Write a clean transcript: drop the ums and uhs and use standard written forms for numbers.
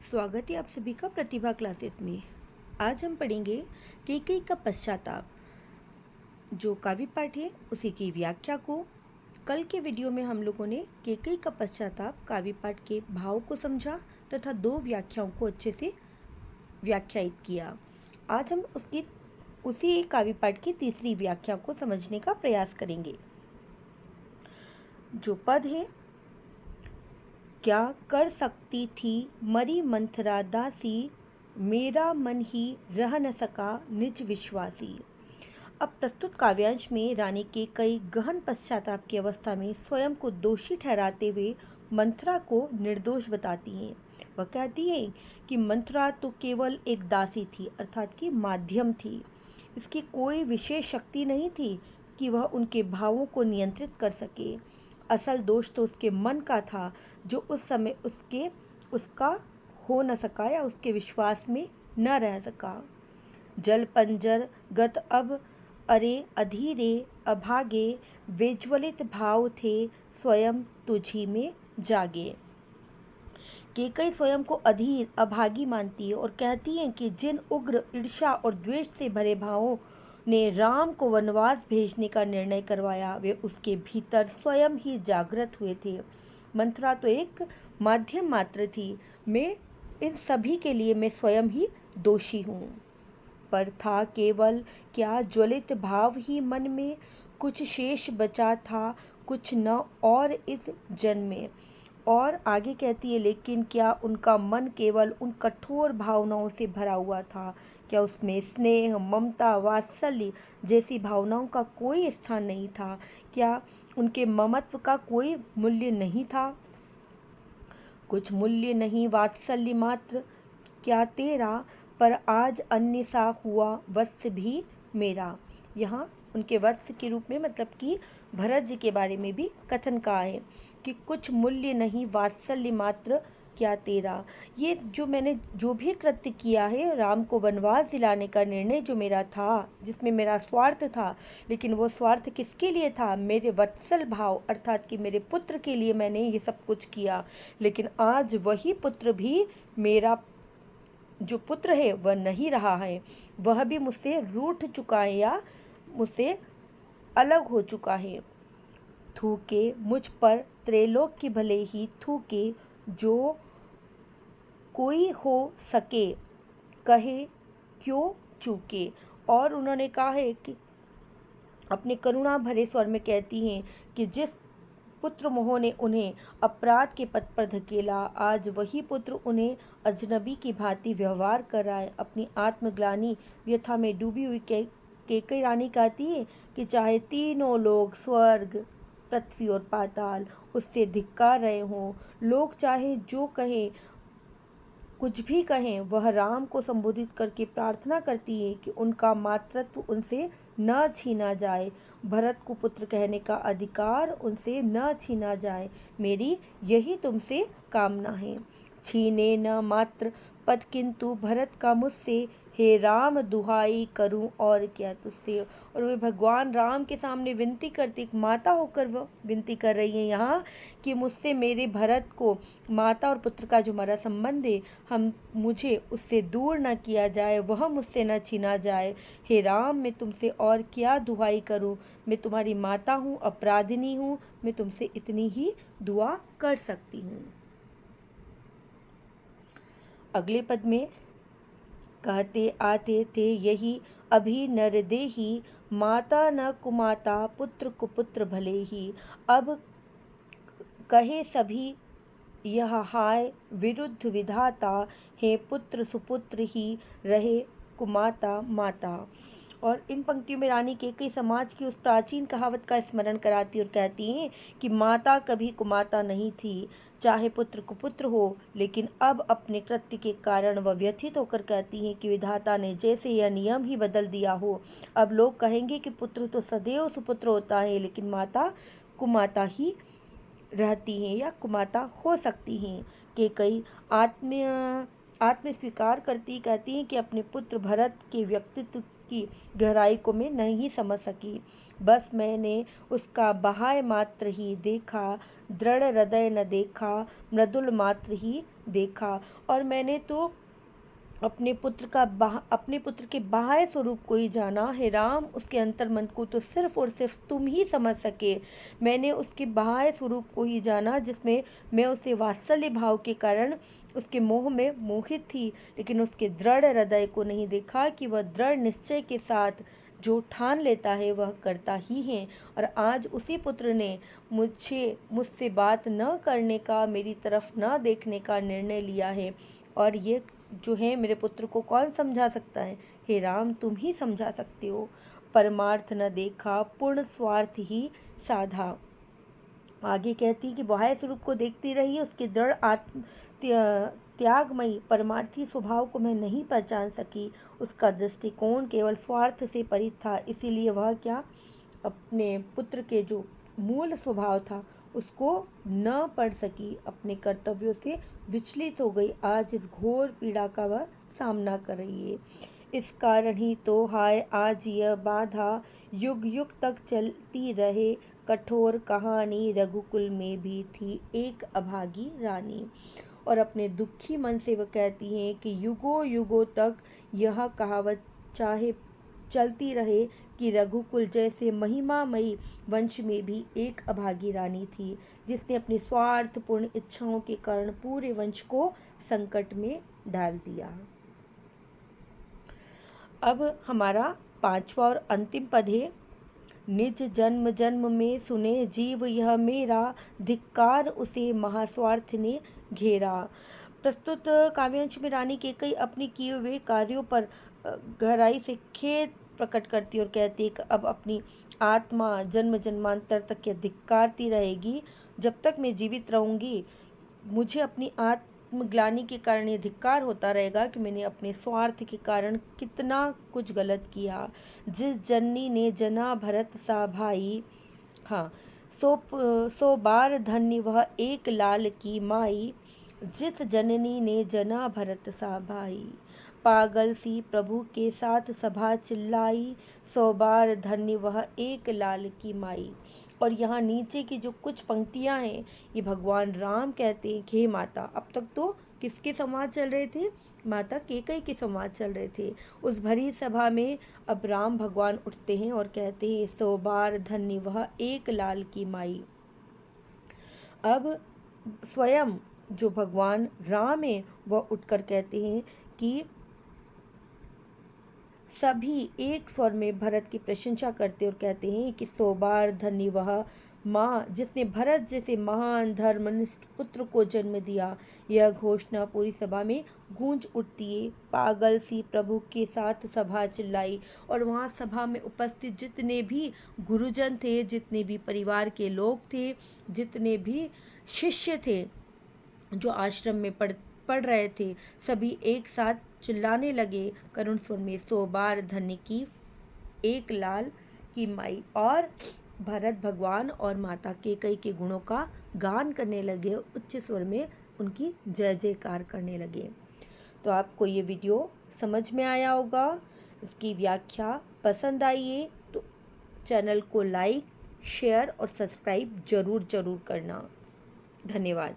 स्वागत है आप सभी का प्रतिभा क्लासेस में। आज हम पढ़ेंगे केकई का पश्चाताप। जो काव्य पाठ है उसी की व्याख्या को। कल के वीडियो में हम लोगों ने केकई का पश्चाताप काव्य पाठ के भाव को समझा तथा दो व्याख्याओं को अच्छे से व्याख्यायित किया। आज हम उसी काव्य पाठ की तीसरी व्याख्या को समझने का प्रयास करेंगे। जो पद है, क्या कर सकती थी मरी मंथरा दासी, मेरा मन ही रह न सका निज विश्वासी। अब प्रस्तुत काव्यांश में रानी केकई गहन पश्चाताप की अवस्था में स्वयं को दोषी ठहराते हुए मंथरा को निर्दोष बताती हैं। वह कहती है कि मंथरा तो केवल एक दासी थी, अर्थात कि माध्यम थी। इसकी कोई विशेष शक्ति नहीं थी कि वह उनके भावों को नियंत्रित कर सके। असल दोष तो उसके मन का था, जो उस समय उसका हो न सका या उसके विश्वास में न रह सका। जल पंजर गत अब अरे अधीरे अभागे, विज्वलित भाव थे स्वयं तुझी में जागे। केकई स्वयं को अधीर अभागी मानती है और कहती है कि जिन उग्र ईर्ष्या और द्वेष से भरे भावों ने राम को वनवास भेजने का निर्णय करवाया, वे उसके भीतर स्वयं ही जागृत हुए थे। मंथरा तो एक माध्यम मात्र थी। मैं इन सभी के लिए मैं स्वयं ही दोषी हूँ। पर था केवल क्या ज्वलित भाव ही मन में, कुछ शेष बचा था कुछ न और इस जन्म में। और आगे कहती है, लेकिन क्या उनका मन केवल उन कठोर भावनाओं से भरा हुआ था? क्या उसमें स्नेह, ममता, वात्सल्य जैसी भावनाओं का कोई स्थान नहीं था? क्या उनके ममत्व का कोई मूल्य नहीं था? कुछ मूल्य नहीं वात्सल्य मात्र क्या तेरा, पर आज अन्य सा हुआ वत्स भी मेरा। यहाँ उनके वत्स के रूप में मतलब कि भरत जी के बारे में भी कथन कहा है कि कुछ मूल्य नहीं वात्सल्य मात्र क्या तेरा। ये जो मैंने जो भी कृत्य किया है, राम को वनवास दिलाने का निर्णय जो मेरा था, जिसमें मेरा स्वार्थ था, लेकिन वो स्वार्थ किसके लिए था? मेरे वत्सल भाव अर्थात कि मेरे पुत्र के लिए मैंने ये सब कुछ किया। लेकिन आज वही पुत्र भी, मेरा जो पुत्र है वह नहीं रहा है, वह भी मुझसे रूठ चुका है या मुझसे अलग हो चुका है। थूके मुझ पर त्रैलोक की भले ही थूके, जो कोई हो सके कहे क्यों चूके। और उन्होंने कहा है कि अपने करुणा भरे स्वर में कहती हैं कि जिस पुत्र मोह ने उन्हें अपराध के पथ पर धकेला, आज वही पुत्र उन्हें अजनबी की भांति व्यवहार कर रहा है। अपनी आत्मग्लानि व्यथा में डूबी हुई केकई रानी कहती है कि चाहे तीनों लोग, स्वर्ग, पृथ्वी और पाताल उससे धिक्कार रहे हों, लोग चाहे जो कहें, कुछ भी कहें, वह राम को संबोधित करके प्रार्थना करती है कि उनका मातृत्व उनसे न छीना जाए, भरत को पुत्र कहने का अधिकार उनसे न छीना जाए। मेरी यही तुमसे कामना है। छीने न मात्र पद किंतु भरत का मुझसे, हे राम दुहाई करूं और क्या तुझसे। और वे भगवान राम के सामने विनती करती, एक माता होकर वह विनती कर रही है यहाँ कि मुझसे मेरे भरत को, माता और पुत्र का जो हमारा संबंध है, मुझे उससे दूर न किया जाए, वह मुझसे न छीना जाए। हे राम, मैं तुमसे और क्या दुहाई करूं? मैं तुम्हारी माता हूँ, अपराधिनी हूँ, मैं तुमसे इतनी ही दुआ कर सकती हूँ। अगले पद में कहते आते थे यही अभी नरदेही, माता न कुमाता पुत्र कुपुत्र भले ही। अब कहे सभी यह हाय विरुद्ध विधाता, हे पुत्र सुपुत्र ही रहे कुमाता माता। और इन पंक्तियों में रानी केकई समाज की उस प्राचीन कहावत का स्मरण कराती और कहती हैं कि माता कभी कुमाता नहीं थी, चाहे पुत्र कुपुत्र हो। लेकिन अब अपने कृत्य के कारण वह व्यथित होकर कहती हैं कि विधाता ने जैसे यह नियम ही बदल दिया हो, अब लोग कहेंगे कि पुत्र तो सदैव सुपुत्र होता है, लेकिन माता कुमाता ही रहती हैं या कुमाता हो सकती हैं। केकई आत्म स्वीकार करती कहती हैं कि अपने पुत्र भरत के व्यक्तित्व की गहराई को मैं नहीं समझ सकी। बस मैंने उसका बहाय मात्र ही देखा, दृढ़ हृदय न देखा, मृदुल मात्र ही देखा। और मैंने तो अपने पुत्र के बाह्य स्वरूप को ही जाना है राम, उसके अंतर्मन को तो सिर्फ और सिर्फ तुम ही समझ सके। मैंने उसके बाह्य स्वरूप को ही जाना, जिसमें मैं उसे वात्सल्य भाव के कारण उसके मोह में मोहित थी, लेकिन उसके दृढ़ हृदय को नहीं देखा कि वह दृढ़ निश्चय के साथ जो ठान लेता है वह करता ही है। और आज उसी पुत्र ने मुझसे बात न करने का, मेरी तरफ न देखने का निर्णय लिया है। और ये जो है मेरे पुत्र को कौन समझा सकता है? हे राम, तुम ही समझा सकते हो। परमार्थ न देखा, पूर्ण स्वार्थ ही साधा। आगे कहती कि बाह्य स्वरूप को देखती रही, उसके दृढ़ त्यागमयी परमार्थी स्वभाव को मैं नहीं पहचान सकी। उसका दृष्टिकोण केवल स्वार्थ से परित था, इसीलिए वह क्या अपने पुत्र के जो मूल स्वभाव था उसको न पढ़ सकी, अपने कर्तव्यों से विचलित हो गई। आज इस घोर पीड़ा का वह सामना कर रही है। इस कारण ही तो हाय आज यह बाधा युग युग तक चलती रहे। कठोर कहानी रघुकुल में भी थी एक अभागी रानी। और अपने दुखी मन से वह कहती हैं कि युगों युगों तक यह कहावत चाहे चलती रहे कि रघुकुल जैसे महिमामयी वंश में भी एक अभागी रानी थी, जिसने अपनी स्वार्थपूर्ण इच्छाओं के कारण पूरे वंश को संकट में डाल दिया। अब हमारा 5वां और अंतिम पद है। निज जन्म जन्म में सुने जीव यह मेरा, धिक्कार उसे महास्वार्थ ने घेरा। प्रस्तुत काव्यांश में रानी कैकेयी अपने किए हुए कार्यों पर गहराई से खेद प्रकट करती और कहती है कि अब अपनी आत्मा जन्म जन्मांतर तक यह धिक्कारती रहेगी। जब तक मैं जीवित रहूंगी मुझे अपनी आत्मग्लानि के कारण ये धिक्कार होता रहेगा कि मैंने अपने स्वार्थ के कारण कितना कुछ गलत किया। जिस जननी ने जना भरत सा भाई, हाँ, सो बार धन्य वह एक लाल की माई। जिस जननी ने जना भरत सा भाई, पागल सी प्रभु के साथ सभा चिल्लाई, 100 बार धन्य वह एक लाल की माई। और यहाँ नीचे की जो कुछ पंक्तियाँ हैं ये भगवान राम कहते हैं कि हे माता, अब तक तो किसके संवाद चल रहे थे? माता कैकेयी के संवाद चल रहे थे। उस भरी सभा में अब राम भगवान उठते हैं और कहते हैं 100 बार धन्य वह एक लाल की माई। अब स्वयं जो भगवान राम है वह उठकर कहते हैं कि सभी एक स्वर में भरत की प्रशंसा करते और कहते हैं कि 100 बार धन्य वह माँ जिसने भरत जैसे महान धर्मनिष्ठ पुत्र को जन्म दिया। यह घोषणा पूरी सभा में गूंज उठती है। पागल सी प्रभु के साथ सभा चिल्लाई। और वहाँ सभा में उपस्थित जितने भी गुरुजन थे, जितने भी परिवार के लोग थे, जितने भी शिष्य थे जो आश्रम में पढ़ रहे थे, सभी एक साथ चिल्लाने लगे करुण स्वर में 100 बार धन्य की एक लाल की माई। और भरत भगवान और माता कैकेयी के गुणों का गान करने लगे, उच्च स्वर में उनकी जय जयकार करने लगे। तो आपको ये वीडियो समझ में आया होगा, इसकी व्याख्या पसंद आई है तो चैनल को लाइक, शेयर और सब्सक्राइब ज़रूर करना। धन्यवाद।